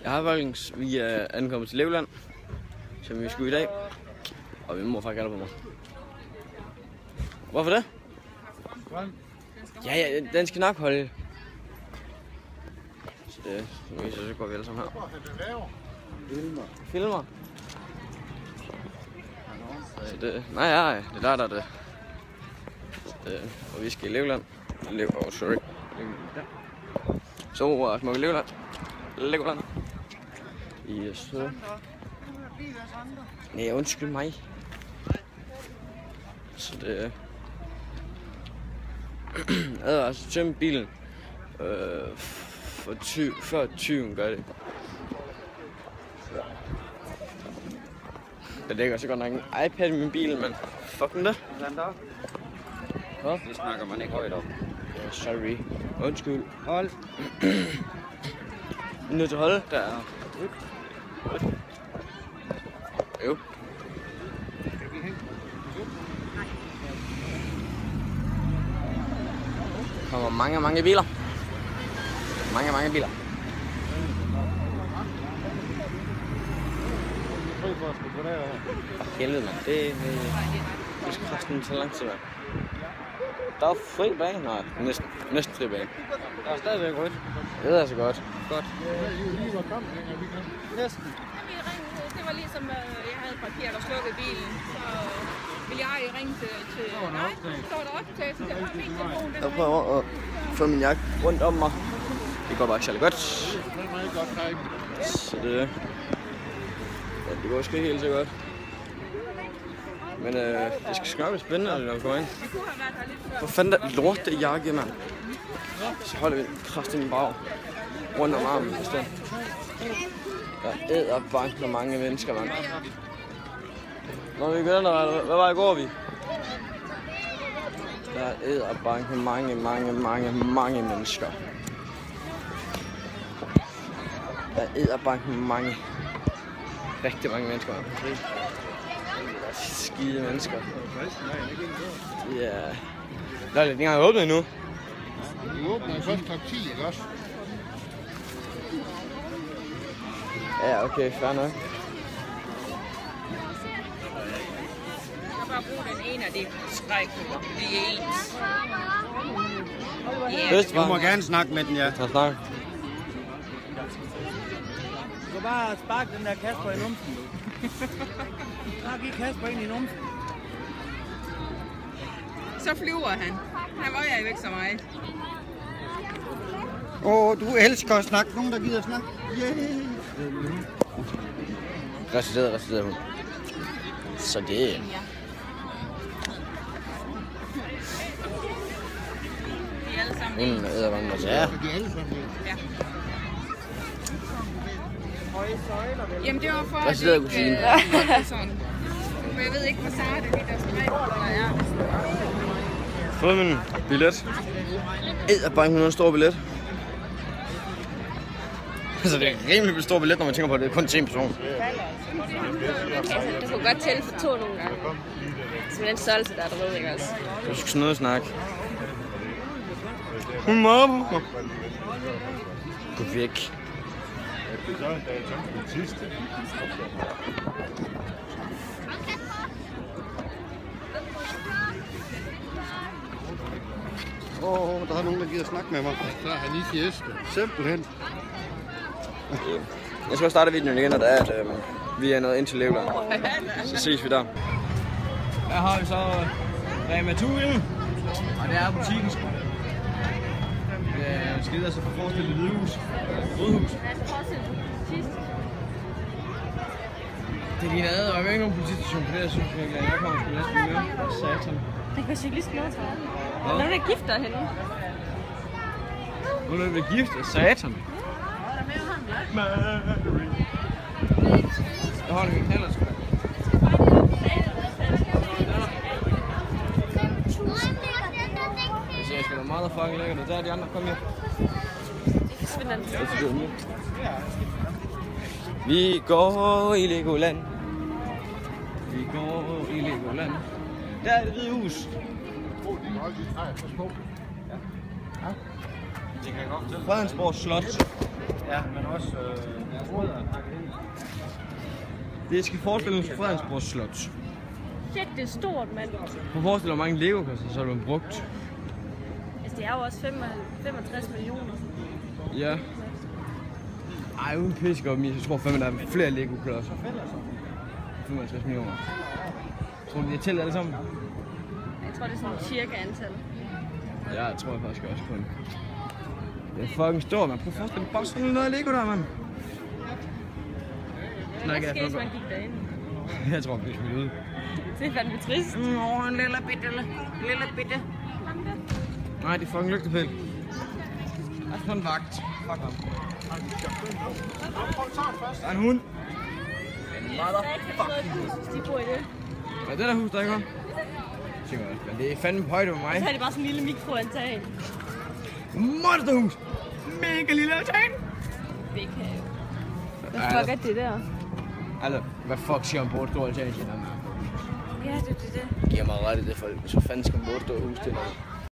Jeg har folkens, vi er ankommet til Legoland, som vi skulle i dag. Og min mor faktisk kalder på mig. Hvorfor det? Ja, den skal nok holde. Så det så går vi alle sammen her. Filmer. Så det, nej, det der er det. Og vi skal i Legoland. Sorry. Så smukke Legoland. Yes. Nej, undskyld mig. Så det jeg havde altså tømt bilen før 20 gør det. Der ligger så godt nok en iPad i min bil, men fucking det. Hvad? Det snakker man ikke højt om. Yeah, sorry. Undskyld. Hold. Vi er nødt til at holde. Der er. Jo. Der kommer mange biler. Mange biler. For helvede, mand. Det skal kraften så lang tid, mand. Der er fri bane? Nej, næsten fri bane. Der er stadigvæk rødt. Det er altså godt. Næsten. Det var ligesom, jeg havde parkeret og slukket bilen, så ville jeg ringe til... Nej, så var der optagelse. Det var min telefon. Jeg prøver at få min jakke rundt om mig. Det går bare ikke særlig godt. Så det går sgu ikke helt så godt. Men det skal sgu nok være spændende, når vi kommer ind. Hvor fanden der lort det jakke, mand? Så holder vi kraftigt bare rundt om armen i stedet. Der æder bank med mange mennesker, mand. Når vi gør der, hvad vej går vi? Der æder bank med mange mennesker. Der æder bank med rigtig mange mennesker, mand. Skide mennesker. Ja. Der er lidt engang åbnet endnu. Vi åbner først kl. 10, ikke også? Ja, okay, fair nok. Jeg kan bare bruge den ene af de stregkugler. De er ens. Du må gerne snakke med den, ja. Så snak. Du kan bare sparke den der Kasper i numsen. Bare giv Kasper ind i numsen. Så flyver han. Han vejer jo ikke så meget. Du elsker at snakke. Nogen, der gider snakke. Yeah. Reciteret hun. Så det er... De er alle sammen ens. Ja. Ja. Jamen det var for at Reciteret kusine. sådan. For jeg ved ikke, hvor sarte de der stregkugler er. Fået min billet. Æderbank med en stor billet. Altså det er en rimelig stor billet, når man tænker på, at det er kun til en person. Du kunne godt tælle for 2 nogle gange. Så med den størrelse der, der ved ikke også. Du skal sådan noget at snakke. Hun må på. Gå væk. Der er nogen, der gider snakke med mig. Så er han i fieste. Simpelthen. Jeg skal starte videoen igen, og det er, at vi er nået ind til Legoland. Så ses vi der. Her har vi så Rema 1000, og det er butikken. Det skal altså få forestillet det hvide hus. Rødhus. Det ligner ad, og jeg ved ikke nogen politistation på det, jeg synes virkelig, jeg kommer sgu næsten med. Satan. Det kan cyklist med, tror jeg. Når er gift derhenne. Hun er blevet gift af Satan. Jeg holder min kælder, sgu da. Det ser sgu da meget fucking lækkert. Der er de andre, kom her. Vi går i Legoland. Vi går i Legoland. Der er det hvide hus. Fredensborg Slot. Ja, men også råd og pakket ind. Det skal forestille sig Fredensborg Slot. Shit, det er stort, mand. Du forestiller hvor mange Lego-kasser, så er du brugt. Altså, det er jo også 65 millioner. Ja. Ej, uden pisk op, jeg tror fandme, der er flere Lego-klodser. 65 millioner. Tror du, de er tælt alle sammen? Jeg tror, det er sådan cirka antal. Ja, jeg tror faktisk også kun. Det er fucking stort, man. Prøv at forestille dig, bare sådan noget Lego der, mand. Hvad sker, hvis man gik derind? Jeg tror, vi bliver smidt ud. Det er fandme trist. En lille bitte. Nej, det er fucking lygtepæl. Der er sådan en vagt. Fuck ham. Der er en hund. Hvis de bor i det. Hvad er det der hus, der ikke var? Men det er fandme på højde med mig. Så er det bare sådan en lille mikroantal. Monsterhus! Mega lille altan! Big have. Hvad fuck er det der? Altså, hvad fuck siger man på et stort altan? Ja, det er det. Giver mig ret i det, for så fanden skal man på et stort hus til noget.